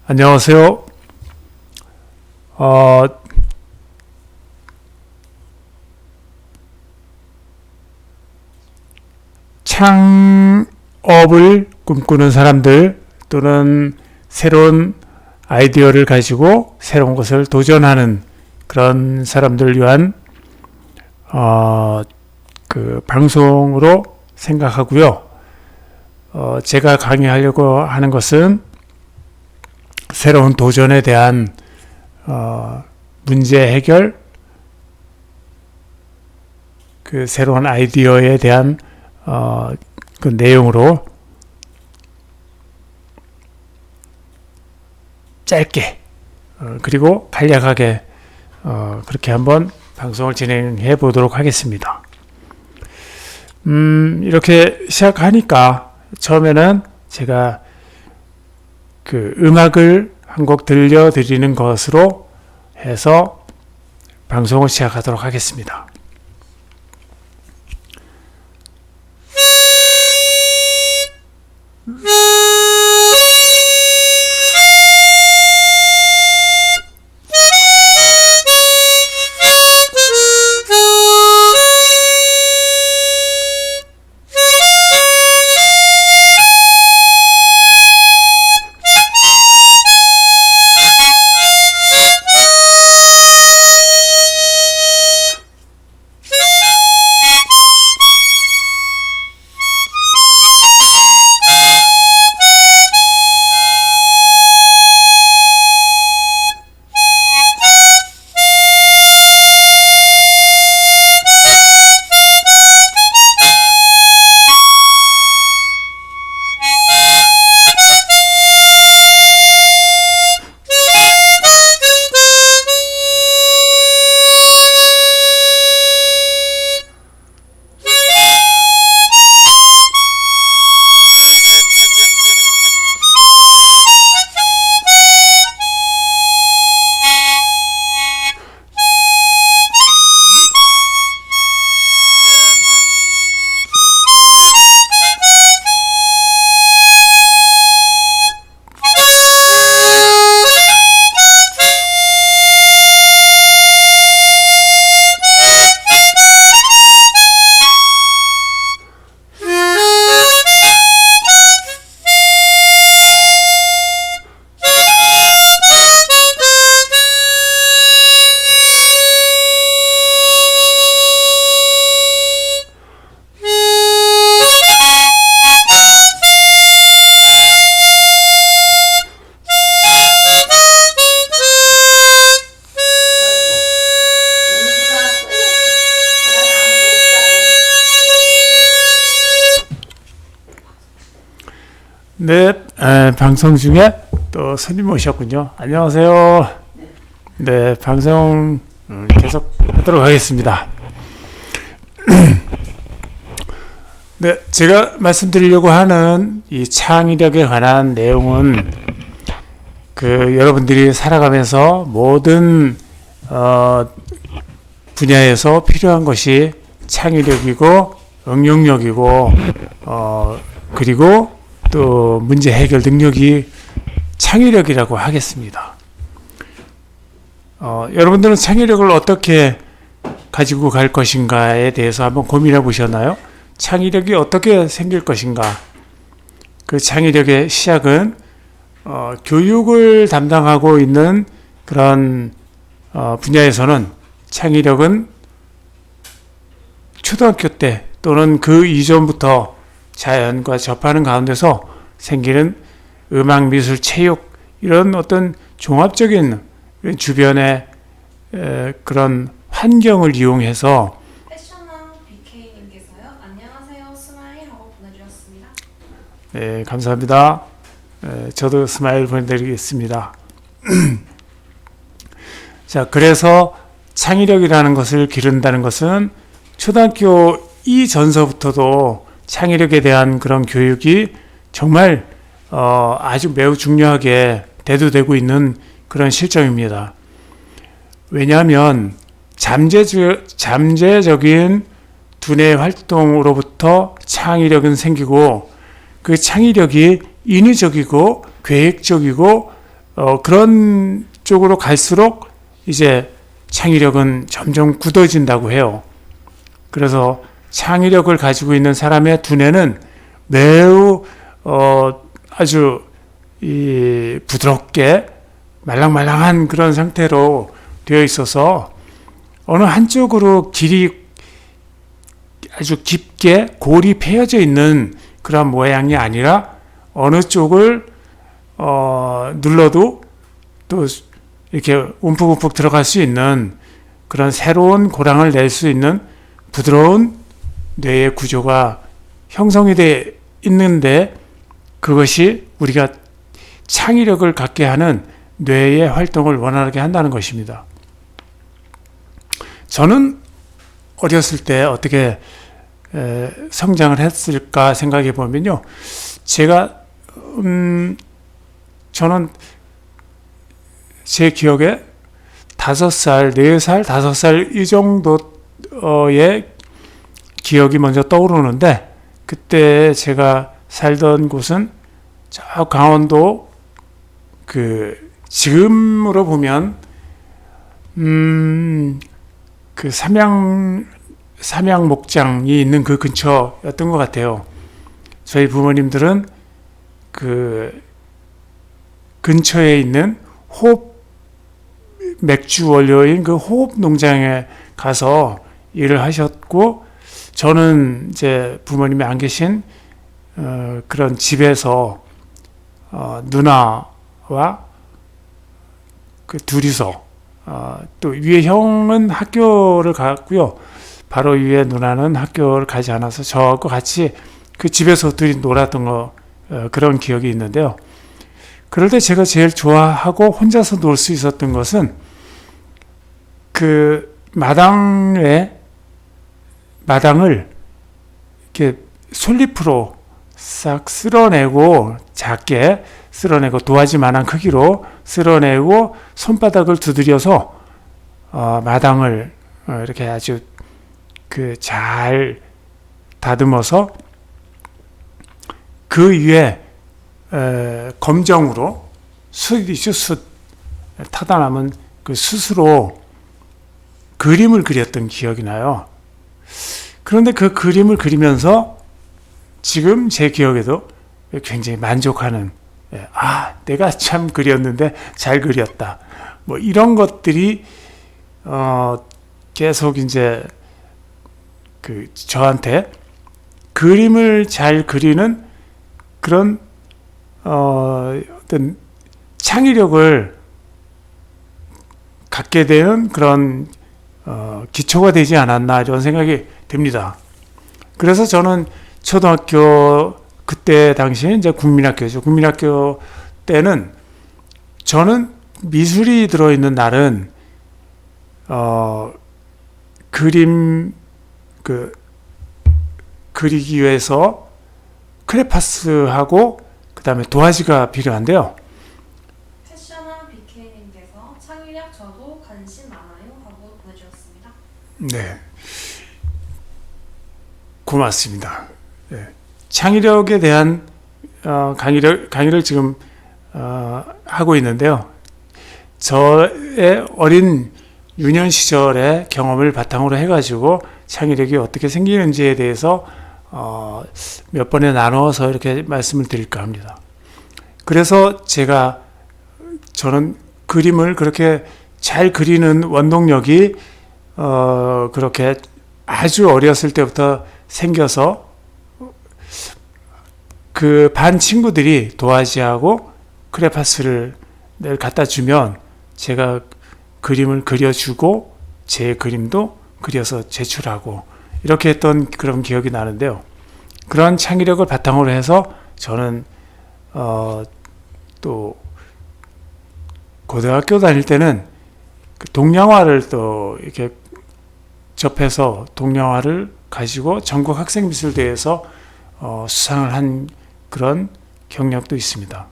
안녕하세요. 창업을 꿈꾸는 사람들 또는 새로운 아이디어를 가지고 새로운 것을 도전하는 그런 사람들을 위한 그 방송으로 생각하고요. 제가 강의하려고 하는 것은 새로운 도전에 대한 문제 해결, 그 새로운 아이디어에 대한 그 내용으로 짧게 그리고 간략하게 그렇게 한번 방송을 진행해 보도록 하겠습니다. 이렇게 시작하니까 처음에는 제가 그 음악을 한 곡 들려드리는 것으로 해서 방송을 시작하도록 하겠습니다. 네, 방송 중에 또 손님 오셨군요. 안녕하세요. 네, 방송 계속 하도록 하겠습니다. 네, 제가 말씀드리려고 하는 이 창의력에 관한 내용은 그 여러분들이 살아가면서 모든 분야에서 필요한 것이 창의력이고 응용력이고 그리고 또 문제 해결 능력이 창의력이라고 하겠습니다. 여러분들은 창의력을 어떻게 가지고 갈 것인가에 대해서 한번 고민해 보셨나요? 창의력이 어떻게 생길 것인가? 그 창의력의 시작은 교육을 담당하고 있는 그런 분야에서는 창의력은 초등학교 때 또는 그 이전부터 자연과 접하는 가운데서 생기는 음악, 미술, 체육 이런 어떤 종합적인 주변의 그런 환경을 이용해서 패셔널 BK님께서요. 안녕하세요. 스마일 하고 보내주셨습니다. 네, 감사합니다. 저도 스마일 보내드리겠습니다. 자, 그래서 창의력이라는 것을 기른다는 것은 초등학교 이전서부터도 창의력에 대한 그런 교육이 정말 아주 매우 중요하게 대두되고 있는 그런 실정입니다. 왜냐하면 잠재적인 두뇌 활동으로부터 창의력은 생기고 그 창의력이 인위적이고 계획적이고 그런 쪽으로 갈수록 이제 창의력은 점점 굳어진다고 해요. 그래서 창의력을 가지고 있는 사람의 두뇌는 매우 아주 부드럽게 말랑말랑한 그런 상태로 되어 있어서 어느 한쪽으로 길이 아주 깊게 골이 패여져 있는 그런 모양이 아니라 어느 쪽을 눌러도 또 이렇게 움푹움푹 들어갈 수 있는 그런 새로운 고랑을 낼 수 있는 부드러운 뇌의 구조가 형성이 되어 있는데, 그것이 우리가 창의력을 갖게 하는 뇌의 활동을 원활하게 한다는 것입니다. 저는 어렸을 때 어떻게 성장을 했을까 생각해 보면요, 제가 저는 제 기억에 5살, 4살, 5살 이 정도의 기억이 먼저 떠오르는데, 그때 제가 살던 곳은 저 강원도 지금으로 보면 그 삼양 목장이 있는 그 근처였던 것 같아요. 저희 부모님들은 그 근처에 있는 호흡 맥주 원료인 그 호흡 농장에 가서 일을 하셨고, 저는 이제 부모님이 안 계신 그런 집에서 누나와 그 둘이서 또 위에 형은 학교를 갔고요. 바로 위에 누나는 학교를 가지 않아서 저하고 같이 그 집에서 둘이 놀았던 그런 기억이 있는데요. 그럴 때 제가 제일 좋아하고 혼자서 놀 수 있었던 것은 그 마당을 이렇게 솔잎으로 싹 쓸어내고, 작게 쓸어내고 도화지만한 크기로 쓸어내고 손바닥을 두드려서 마당을 이렇게 아주 잘 다듬어서 그 위에 검정으로 숯 타다 남은 그 숯으로 그림을 그렸던 기억이 나요. 그런데 그 그림을 그리면서 지금 제 기억에도 굉장히 만족하는, 내가 참 그렸는데 잘 그렸다, 뭐 이런 것들이 계속 이제 저한테 그림을 잘 그리는 그런 어떤 창의력을 갖게 되는 그런 기초가 되지 않았나, 이런 생각이 듭니다. 그래서 저는 초등학교 그때 당시에 이제 국민학교죠. 국민학교 때는 저는 미술이 들어있는 날은 그림 그리기 위해서 크레파스하고 그 다음에 도화지가 필요한데요. 패션왕 BK님께서 창의력 저도 관심 많아요 하고 보내주셨습니다. 네, 고맙습니다. 네. 창의력에 대한 강의를 지금 하고 있는데요. 저의 어린 유년 시절의 경험을 바탕으로 해가지고 창의력이 어떻게 생기는지에 대해서 몇 번에 나누어서 이렇게 말씀을 드릴까 합니다. 그래서 저는 그림을 그렇게 잘 그리는 원동력이 그렇게 아주 어렸을 때부터 생겨서 그 반 친구들이 도화지하고 크레파스를 늘 갖다 주면 제가 그림을 그려주고 제 그림도 그려서 제출하고 이렇게 했던 그런 기억이 나는데요. 그런 창의력을 바탕으로 해서 저는 또 고등학교 다닐 때는 그 동양화를 또 이렇게 접해서 동양화를 가지고 전국 학생미술대회에서 수상을 한 그런 경력도 있습니다.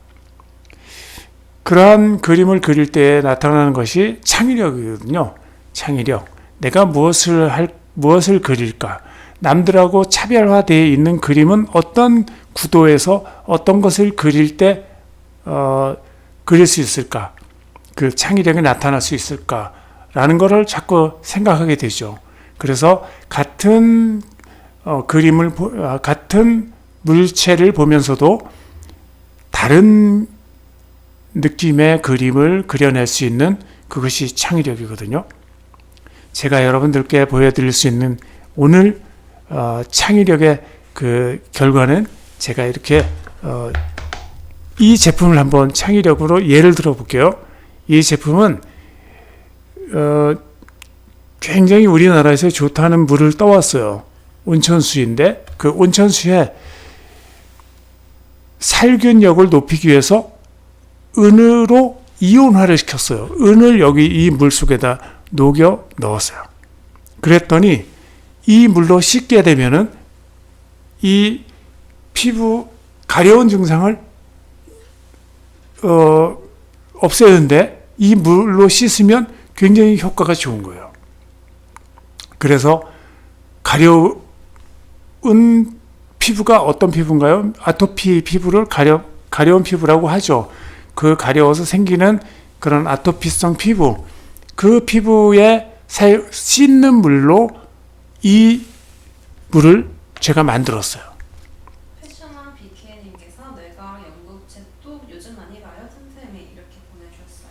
그러한 그림을 그릴 때 나타나는 것이 창의력이거든요. 창의력. 내가 무엇을 그릴까? 남들하고 차별화되어 있는 그림은 어떤 구도에서 어떤 것을 그릴 때 그릴 수 있을까? 그 창의력이 나타날 수 있을까라는 거를 자꾸 생각하게 되죠. 그래서 같은 같은 물체를 보면서도 다른 느낌의 그림을 그려낼 수 있는 그것이 창의력이거든요. 제가 여러분들께 보여드릴 수 있는 오늘 창의력의 그 결과는 제가 이렇게 이 제품을 한번 창의력으로 예를 들어 볼게요. 이 제품은 굉장히 우리나라에서 좋다는 물을 떠왔어요. 온천수인데 그 온천수에 살균력을 높이기 위해서 은으로 이온화를 시켰어요. 은을 여기 이 물 속에다 녹여 넣었어요. 그랬더니 이 물로 씻게 되면은 이 피부 가려운 증상을 없애는데 이 물로 씻으면 굉장히 효과가 좋은 거예요. 그래서 가려운 피부가 어떤 피부인가요? 아토피 피부를 가려운 피부라고 하죠. 그 가려워서 생기는 그런 아토피성 피부, 그 피부에 씻는 물로 이 물을 제가 만들었어요. 패셔나 BK님께서 뇌과학 연구책도 요즘 많이 봐요. 틈틈이 이렇게 보내주셨어요.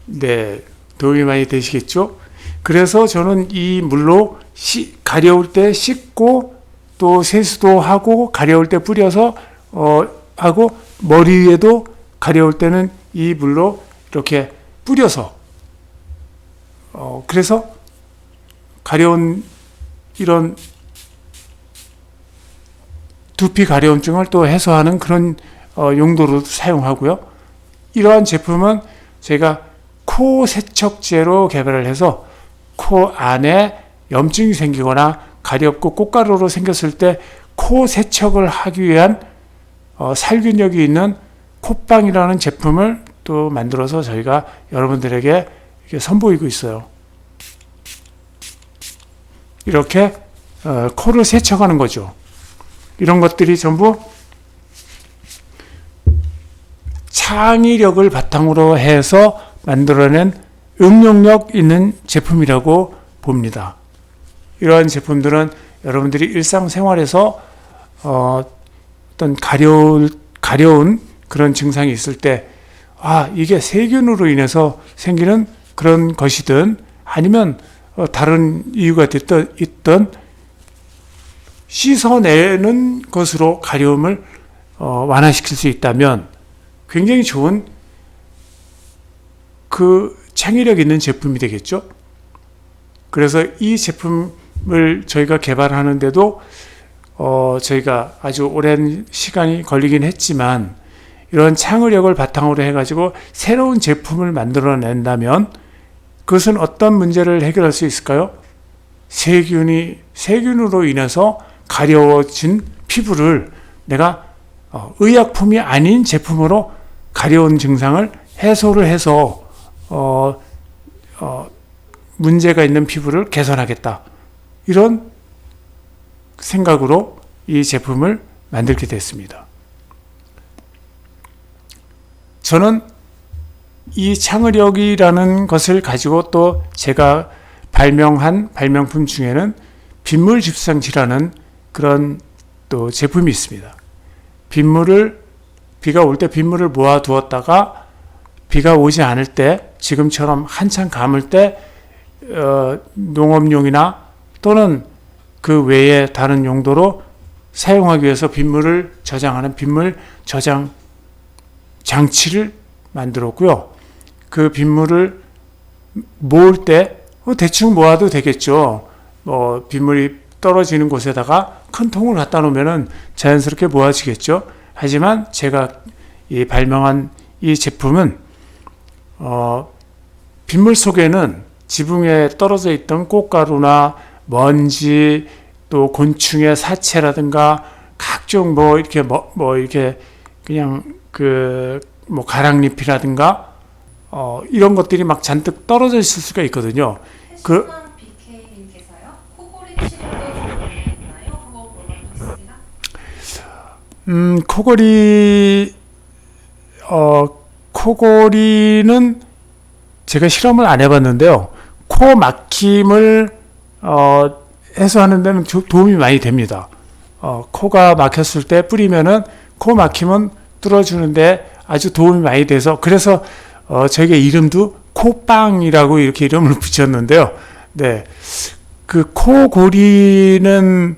네, 도움이 많이 되시겠죠? 그래서 저는 이 물로 가려울 때 씻고 또 세수도 하고 가려울 때 뿌려서 하고 머리 위에도 가려울 때는 이 물로 이렇게 뿌려서 그래서 가려운 이런 두피 가려움증을 또 해소하는 그런 용도로 사용하고요. 이러한 제품은 제가 코 세척제로 개발을 해서 코 안에 염증이 생기거나 가렵고 꽃가루로 생겼을 때 코 세척을 하기 위한 살균력이 있는 콧방이라는 제품을 또 만들어서 저희가 여러분들에게 이렇게 선보이고 있어요. 이렇게 코를 세척하는 거죠. 이런 것들이 전부 창의력을 바탕으로 해서 만들어낸 응용력 있는 제품이라고 봅니다. 이러한 제품들은 여러분들이 일상생활에서 어떤 가려운 그런 증상이 있을 때 이게 세균으로 인해서 생기는 그런 것이든 아니면 다른 이유가 있던 씻어내는 것으로 가려움을 완화시킬 수 있다면 굉장히 좋은 그 창의력 있는 제품이 되겠죠. 그래서 이 제품을 저희가 개발하는데도 저희가 아주 오랜 시간이 걸리긴 했지만 이런 창의력을 바탕으로 해가지고 새로운 제품을 만들어낸다면 그것은 어떤 문제를 해결할 수 있을까요? 세균으로 인해서 가려워진 피부를 내가 의약품이 아닌 제품으로 가려운 증상을 해소를 해서 문제가 있는 피부를 개선하겠다. 이런 생각으로 이 제품을 만들게 됐습니다. 저는 이 창의력이라는 것을 가지고 또 제가 발명한 발명품 중에는 빗물 집상지라는 그런 또 제품이 있습니다. 비가 올 때 빗물을 모아 두었다가 비가 오지 않을 때 지금처럼 한참 감을 때 농업용이나 또는 그 외에 다른 용도로 사용하기 위해서 빗물을 저장하는 빗물 저장 장치를 만들었고요. 그 빗물을 모을 때 대충 모아도 되겠죠. 빗물이 떨어지는 곳에다가 큰 통을 갖다 놓으면 자연스럽게 모아지겠죠. 하지만 제가 발명한 이 제품은 빗물 속에는 지붕에 떨어져 있던 꽃가루나 먼지 또 곤충의 사체라든가 각종 이렇게 그냥 가랑잎이라든가 이런 것들이 막 잔뜩 떨어져 있을 수가 있거든요. 패셔나 BK님께서요. 코골이 치료도 있나요? 하고 물어보셨습니다. 코골이 코골이는 제가 실험을 안 해봤는데요. 코 막힘을 해소하는 데는 도움이 많이 됩니다. 코가 막혔을 때 뿌리면은 코 막힘은 뚫어주는데 아주 도움이 많이 돼서, 그래서 저희가 이름도 코빵이라고 이렇게 이름을 붙였는데요. 네, 그 코골이는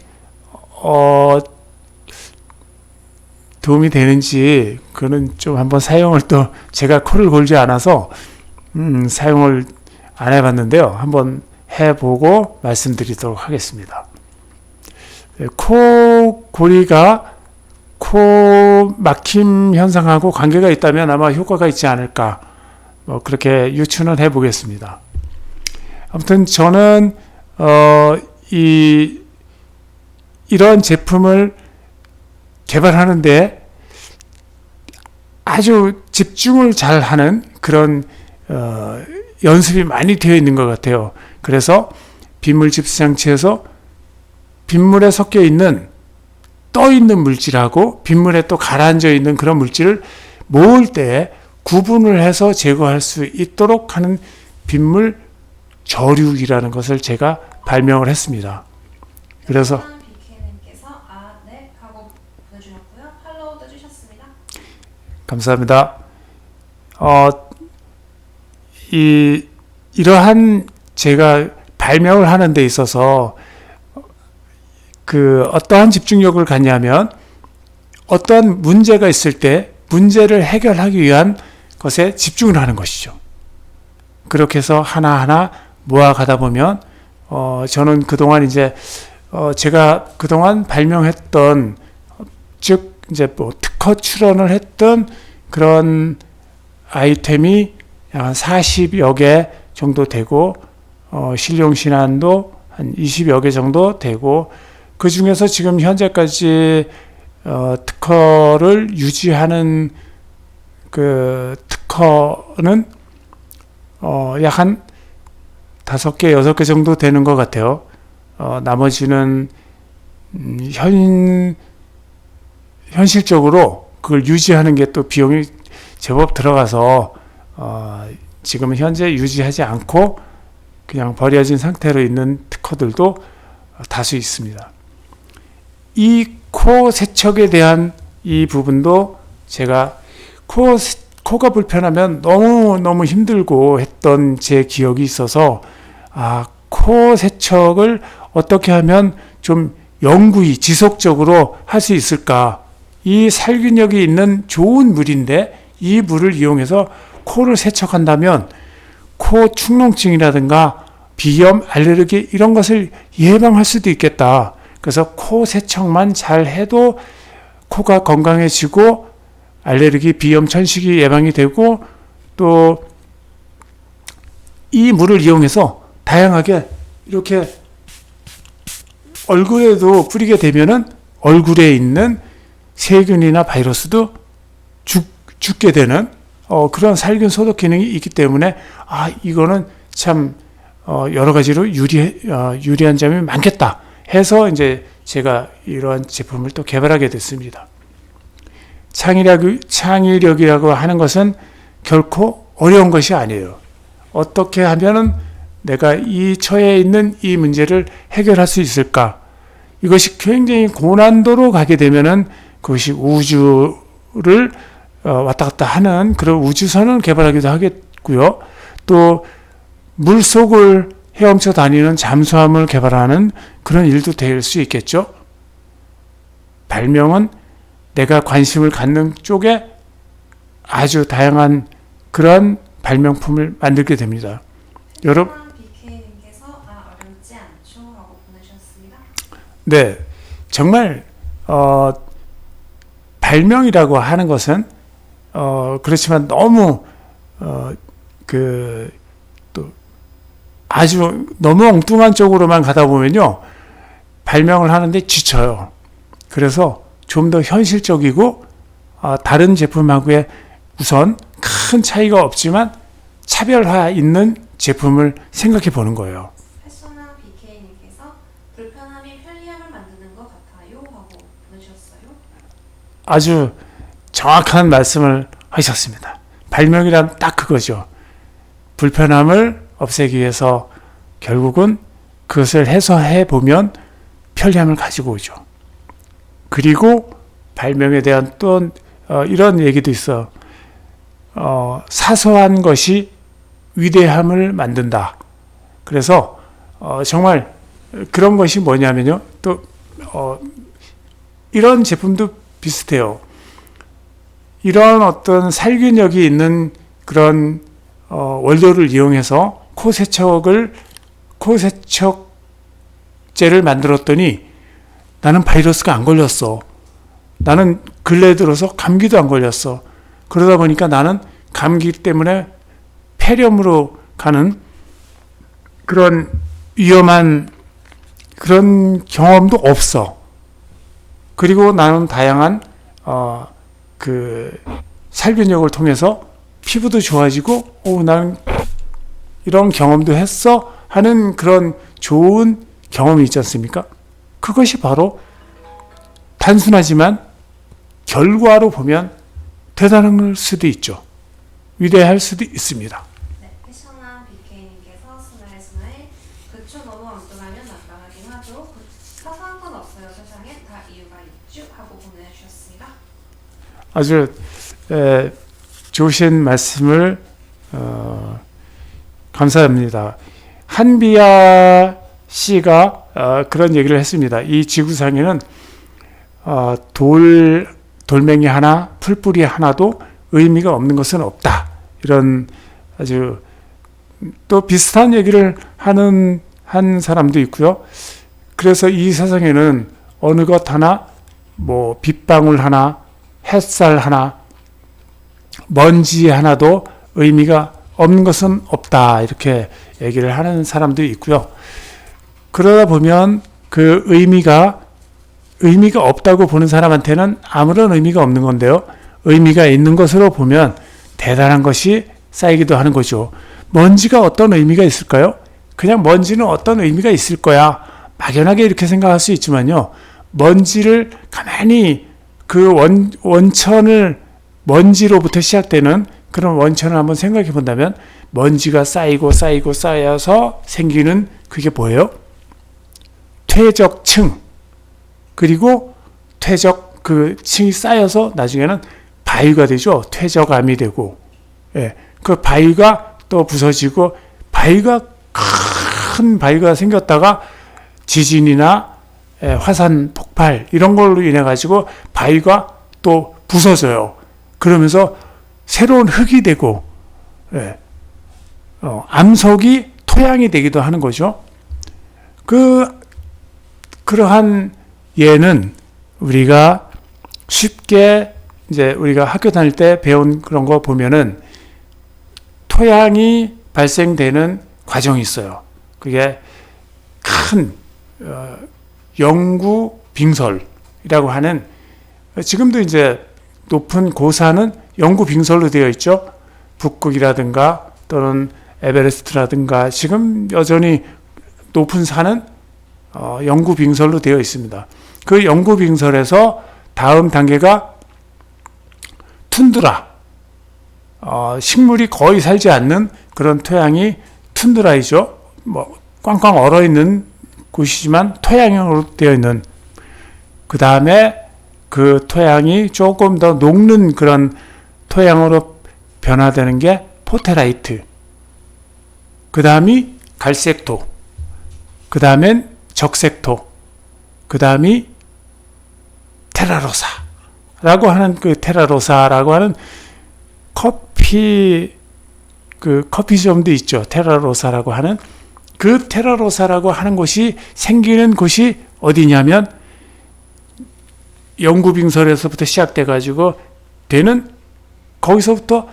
도움이 되는지 그는 좀 한번 사용을, 또 제가 코를 골지 않아서 사용을 안 해봤는데요. 한번 해보고 말씀드리도록 하겠습니다. 네, 코골이가 코 막힘 현상하고 관계가 있다면 아마 효과가 있지 않을까, 그렇게 유추는 해보겠습니다. 아무튼 저는 이런 제품을 개발하는데 아주 집중을 잘 하는 그런 연습이 많이 되어 있는 것 같아요. 그래서 빗물 집수 장치에서 빗물에 섞여 있는, 떠 있는 물질하고 빗물에 또 가라앉아 있는 그런 물질을 모을 때 구분을 해서 제거할 수 있도록 하는 빗물 저류기라는 것을 제가 발명을 했습니다. 그래서 BK님께서 네 하고 보내주셨고요. 팔로우도 해주셨습니다. 감사합니다. 이러한 제가 발명을 하는 데 있어서 어떠한 집중력을 갖냐면, 어떠한 문제가 있을 때 문제를 해결하기 위한 것에 집중을 하는 것이죠. 그렇게 해서 하나하나 모아가다 보면, 저는 그동안 이제, 제가 그동안 발명했던, 즉, 이제 특허 출원을 했던 그런 아이템이 한 40여 개 정도 되고, 실용 신안도 한 20여 개 정도 되고, 그 중에서 지금 현재까지 특허를 유지하는 그 특허는 약 한 5개, 6개 정도 되는 것 같아요. 나머지는 현실적으로 그걸 유지하는 게 또 비용이 제법 들어가서 지금은 현재 유지하지 않고 그냥 버려진 상태로 있는 특허들도 다수 있습니다. 이 코 세척에 대한 이 부분도 제가 코가 불편하면 너무 힘들고 했던 제 기억이 있어서, 코 세척을 어떻게 하면 좀 영구히 지속적으로 할 수 있을까. 이 살균력이 있는 좋은 물인데 이 물을 이용해서 코를 세척한다면 코 축농증이라든가 비염, 알레르기 이런 것을 예방할 수도 있겠다. 그래서 코 세척만 잘 해도 코가 건강해지고 알레르기, 비염, 천식이 예방이 되고, 또 이 물을 이용해서 다양하게 이렇게 얼굴에도 뿌리게 되면은 얼굴에 있는 세균이나 바이러스도 죽게 되는 그런 살균 소독 기능이 있기 때문에 이거는 참 여러 가지로 유리한 점이 많겠다 해서 이제 제가 이러한 제품을 또 개발하게 됐습니다. 창의력이라고 하는 것은 결코 어려운 것이 아니에요. 어떻게 하면은 내가 이 처해 있는 이 문제를 해결할 수 있을까? 이것이 굉장히 고난도로 가게 되면은 그것이 우주를 왔다 갔다 하는 그런 우주선을 개발하기도 하겠고요. 또 물속을 헤엄쳐 다니는 잠수함을 개발하는 그런 일도 될 수 있겠죠. 발명은 내가 관심을 갖는 쪽에 아주 다양한 그런 발명품을 만들게 됩니다. 여러분, BK님께서 어렵지 않죠 하고 보내주셨습니다. 네, 정말 발명이라고 하는 것은 그렇지만 너무 또 아주 너무 엉뚱한 쪽으로만 가다 보면요, 발명을 하는데 지쳐요. 그래서 좀 더 현실적이고 다른 제품하고의 우선 큰 차이가 없지만 차별화 있는 제품을 생각해 보는 거예요. 패셔나 BK님께서 불편함이 편리함을 만드는 것 같아요 하고 보내주셨어요. 아주 정확한 말씀을 하셨습니다. 발명이란 딱 그거죠. 불편함을 없애기 위해서 결국은 그것을 해소해 보면 편리함을 가지고 오죠. 그리고 발명에 대한 또 이런 얘기도 있어. 사소한 것이 위대함을 만든다. 그래서 정말 그런 것이 뭐냐면요. 또 이런 제품도 비슷해요. 이런 어떤 살균력이 있는 그런 원료를 이용해서 코세척제를 만들었더니 나는 바이러스가 안 걸렸어. 나는 근래 들어서 감기도 안 걸렸어. 그러다 보니까 나는 감기 때문에 폐렴으로 가는 그런 위험한 그런 경험도 없어. 그리고 나는 다양한 그 살균력을 통해서 피부도 좋아지고 나는 이런 경험도 했어 하는 그런 좋은 경험이 있지 않습니까? 그것이 바로 단순하지만 결과로 보면 대단한 수도 있죠. 위대할 수도 있습니다. 네, 패셔나 BK님께서 스마일 그쵸 너무 엉뚱하면 난감하긴 하죠. 사소한 건 없어요. 세상에 다 이유가 있죠 하고 보내주셨습니다. 아주 좋으신 말씀을 감사합니다. 한비아 씨가 그런 얘기를 했습니다. 이 지구상에는 돌멩이 하나, 풀뿌리 하나도 의미가 없는 것은 없다. 이런 아주 또 비슷한 얘기를 하는 한 사람도 있고요. 그래서 이 세상에는 어느 것 하나, 뭐 빗방울 하나, 햇살 하나, 먼지 하나도 의미가 없는 것은 없다. 이렇게 얘기를 하는 사람도 있고요. 그러다 보면 그 의미가 없다고 보는 사람한테는 아무런 의미가 없는 건데요. 의미가 있는 것으로 보면 대단한 것이 쌓이기도 하는 거죠. 먼지가 어떤 의미가 있을까요? 그냥 먼지는 어떤 의미가 있을 거야. 막연하게 이렇게 생각할 수 있지만요. 먼지를 가만히 그 원천을 먼지로부터 시작되는 그런 원천을 한번 생각해 본다면 먼지가 쌓여서 생기는 그게 뭐예요? 퇴적층. 그리고 퇴적 그 층이 쌓여서 나중에는 바위가 되죠. 퇴적암이 되고, 그 바위가 또 부서지고, 큰 바위가 생겼다가 지진이나 화산 폭발 이런 걸로 인해 가지고 바위가 또 부서져요. 그러면서 새로운 흙이 되고, 암석이 토양이 되기도 하는 거죠. 그러한 예는 우리가 쉽게 이제 우리가 학교 다닐 때 배운 그런 거 보면은 토양이 발생되는 과정이 있어요. 그게 큰 영구 빙설이라고 하는 지금도 이제 높은 고산은 영구 빙설로 되어 있죠. 북극이라든가 또는 에베레스트라든가 지금 여전히 높은 산은 영구 빙설로 되어 있습니다. 그 영구 빙설에서 다음 단계가 툰드라, 식물이 거의 살지 않는 그런 토양이 툰드라이죠. 뭐 꽝꽝 얼어 있는 곳이지만 토양으로 되어 있는. 그 다음에 그 토양이 조금 더 녹는 그런 토양으로 변화되는 게 포테라이트. 그 다음이 갈색토. 그 다음엔 적색토. 그 다음이 테라로사라고 하는 그 테라로사라고 하는 커피점도 있죠. 테라로사라고 하는 그 테라로사라고 하는 곳이 생기는 곳이 어디냐면 영구빙설에서부터 시작돼 가지고 되는 거기서부터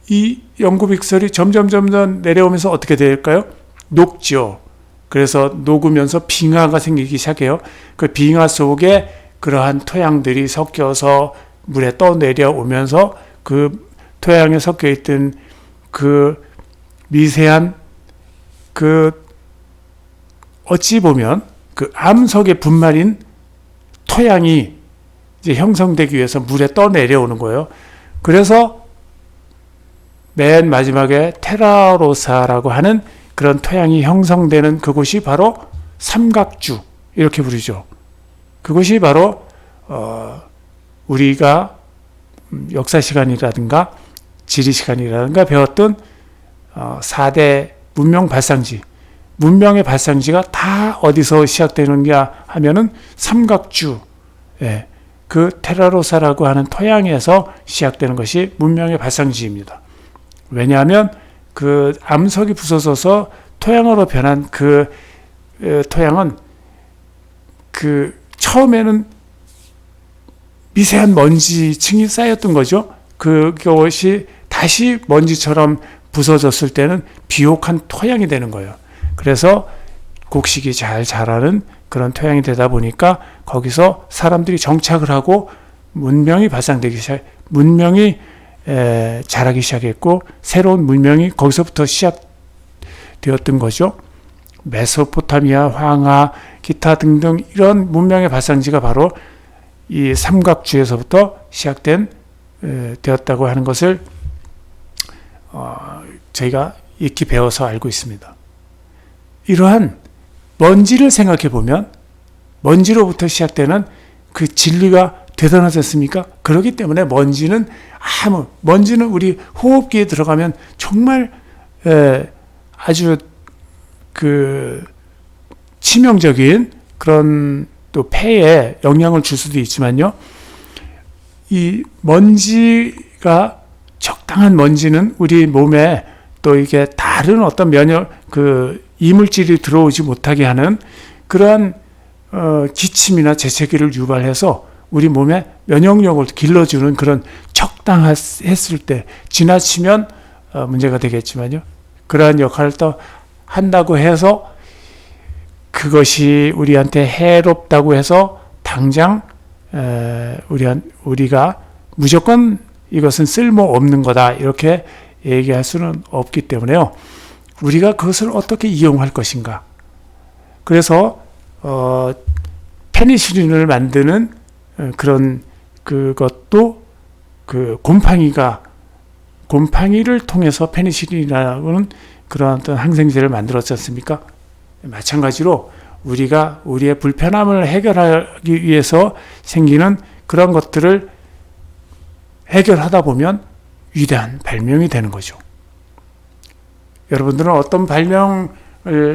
이 영구빙설이 점점 내려오면서 어떻게 될까요? 녹죠. 그래서 녹으면서 빙하가 생기기 시작해요. 그 빙하 속에 그러한 토양들이 섞여서 물에 떠내려오면서 그 토양에 섞여 있던 그 미세한 그 어찌 보면 그 암석의 분말인 토양이 이제 형성되기 위해서 물에 떠내려오는 거예요. 그래서 맨 마지막에 테라로사라고 하는 그런 토양이 형성되는 그곳이 바로 삼각주 이렇게 부르죠. 그것이 바로 우리가 역사 시간이라든가 지리 시간이라든가 배웠던 4대 문명 발상지, 문명의 발상지가 다 어디서 시작되느냐 하면은 삼각주, 예, 그 테라로사라고 하는 토양에서 시작되는 것이 문명의 발상지입니다. 왜냐하면 그 암석이 부서져서 토양으로 변한 그 토양은 그 처음에는 미세한 먼지층이 쌓였던 거죠. 그것이 다시 먼지처럼 부서졌을 때는 비옥한 토양이 되는 거예요. 그래서 곡식이 잘 자라는 그런 토양이 되다 보니까 거기서 사람들이 정착을 하고 문명이 발상되기 문명이 자라기 시작했고 새로운 문명이 거기서부터 시작되었던 거죠. 메소포타미아, 황하, 기타 등등 이런 문명의 발상지가 바로 이 삼각주에서부터 되었다고 하는 것을 저희가 익히 배워서 알고 있습니다. 이러한 먼지를 생각해 보면 먼지로부터 시작되는 그 진리가 대단하지 않습니까? 그렇기 때문에 먼지는 우리 호흡기에 들어가면 정말 아주 그 치명적인 그런 또 폐에 영향을 줄 수도 있지만요. 이 먼지가 적당한 먼지는 우리 몸에 또 이게 다른 어떤 이물질이 들어오지 못하게 하는 그러한 기침이나 재채기를 유발해서 우리 몸에 면역력을 길러주는 그런 적당했을 때 지나치면 문제가 되겠지만요. 그러한 역할을 또 한다고 해서 그것이 우리한테 해롭다고 해서 당장 우리가 무조건 이것은 쓸모없는 거다 이렇게 얘기할 수는 없기 때문에요. 우리가 그것을 어떻게 이용할 것인가. 그래서 페니실린을 만드는 그것도 그 곰팡이를 통해서 페니실린이라는 그런 어떤 항생제를 만들었지 않습니까? 마찬가지로 우리가 우리의 불편함을 해결하기 위해서 생기는 그런 것들을 해결하다 보면 위대한 발명이 되는 거죠. 여러분들은 어떤 발명을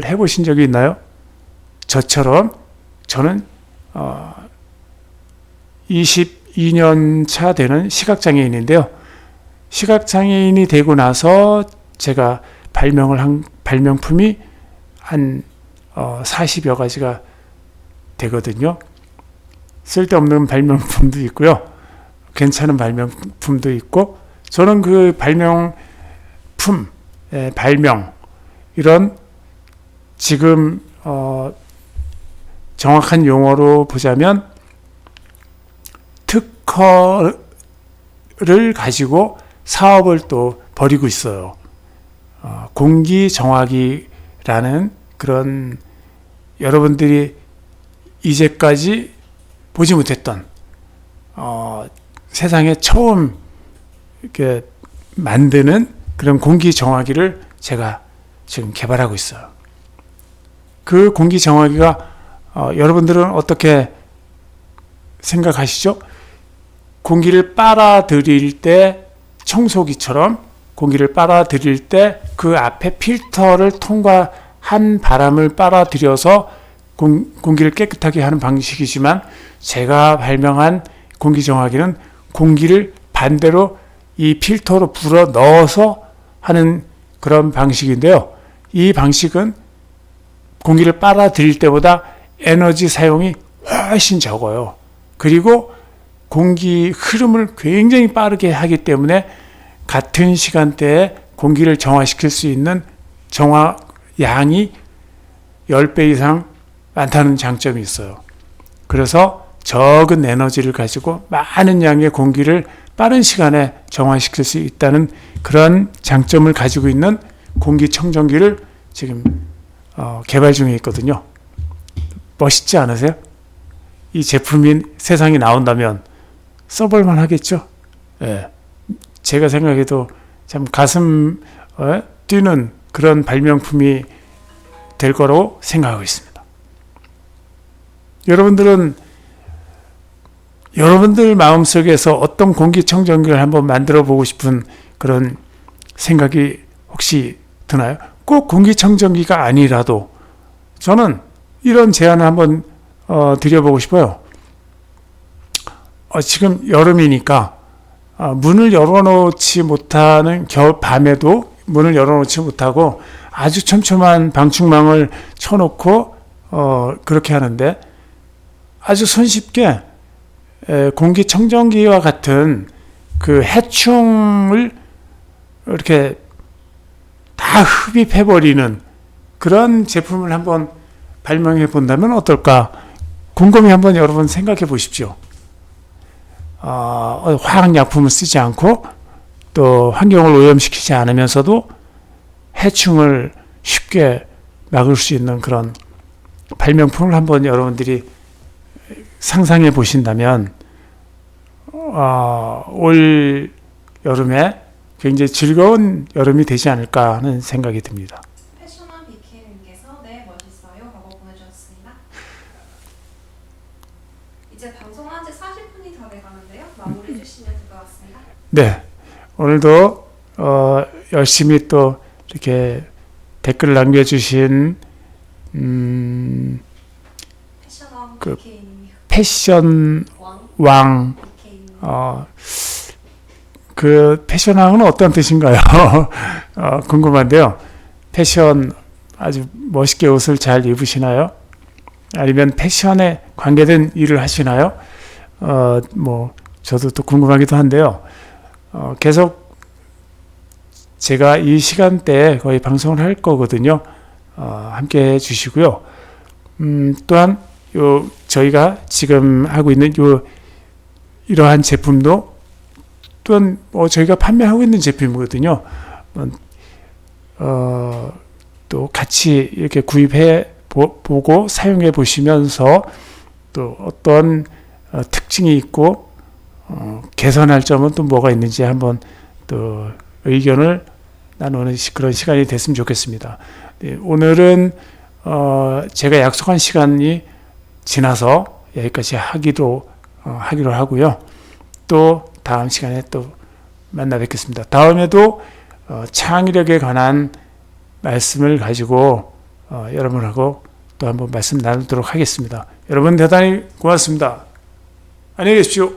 해보신 적이 있나요? 저처럼 저는 22년 차 되는 시각장애인인데요. 시각장애인이 되고 나서 제가 발명품이 한 40여 가지가 되거든요. 쓸데없는 발명품도 있고요. 괜찮은 발명품도 있고, 저는 그 발명 이런 지금 정확한 용어로 보자면 특허를 가지고 사업을 또 벌이고 있어요. 공기정화기라는 그런 여러분들이 이제까지 보지 못했던 세상에 처음 이렇게 만드는 그런 공기정화기를 제가 지금 개발하고 있어요. 그 공기정화기가 여러분들은 어떻게 생각하시죠? 공기를 빨아들일 때 청소기처럼 공기를 빨아들일 때 그 앞에 필터를 통과한 바람을 빨아들여서 공기를 깨끗하게 하는 방식이지만 제가 발명한 공기정화기는 공기를 반대로 이 필터로 불어 넣어서 하는 그런 방식인데요. 이 방식은 공기를 빨아들일 때보다 에너지 사용이 훨씬 적어요. 그리고 공기 흐름을 굉장히 빠르게 하기 때문에 같은 시간대에 공기를 정화시킬 수 있는 정화 양이 10배 이상 많다는 장점이 있어요. 그래서 적은 에너지를 가지고 많은 양의 공기를 빠른 시간에 정화시킬 수 있다는 그런 장점을 가지고 있는 공기청정기를 지금 개발 중에 있거든요. 멋있지 않으세요? 이 제품이 세상에 나온다면 써볼만 하겠죠? 예. 제가 생각해도 참 가슴 뛰는 그런 발명품이 될 거로 생각하고 있습니다. 여러분들은 여러분들 마음속에서 어떤 공기청정기를 한번 만들어 보고 싶은 그런 생각이 혹시 드나요? 꼭 공기청정기가 아니라도 저는 이런 제안을 한번 드려보고 싶어요. 지금 여름이니까 문을 열어놓지 못하는 겨울 밤에도 문을 열어놓지 못하고 아주 촘촘한 방충망을 쳐놓고 그렇게 하는데 아주 손쉽게 공기청정기와 같은 그 해충을 이렇게 다 흡입해버리는 그런 제품을 한번 발명해 본다면 어떨까 곰곰이 한번 여러분 생각해 보십시오. 화학약품을 쓰지 않고 또 환경을 오염시키지 않으면서도 해충을 쉽게 막을 수 있는 그런 발명품을 한번 여러분들이 상상해 보신다면 올 여름에 굉장히 즐거운 여름이 되지 않을까 하는 생각이 듭니다. 패션한 BK님께서 네 멋있어요 라고 보내주셨습니다. 이제 방송한 지 40분이 다 돼가는데요. 마무리해 주시면 될 것 같습니다. 네, 오늘도 열심히 또 이렇게 댓글 남겨주신 패션한 그 BK님 패션 왕 왕 BK님 그 패션왕은 어떤 뜻인가요? 궁금한데요. 패션 아주 멋있게 옷을 잘 입으시나요? 아니면 패션에 관계된 일을 하시나요? 뭐 저도 또 궁금하기도 한데요. 계속 제가 이 시간대에 거의 방송을 할 거거든요. 함께 해주시고요. 또한 저희가 지금 하고 있는 이러한 제품도 또한 저희가 판매하고 있는 제품이거든요. 또 같이 이렇게 구입해 보고 사용해 보시면서 또 어떤 특징이 있고 개선할 점은 또 뭐가 있는지 한번 또 의견을 나누는 그런 시간이 됐으면 좋겠습니다. 네, 오늘은 제가 약속한 시간이 지나서 여기까지 하기로 하고요. 또 다음 시간에 또 만나 뵙겠습니다. 다음에도 창의력에 관한 말씀을 가지고 여러분하고 또 한번 말씀 나누도록 하겠습니다. 여러분 대단히 고맙습니다. 안녕히 계십시오.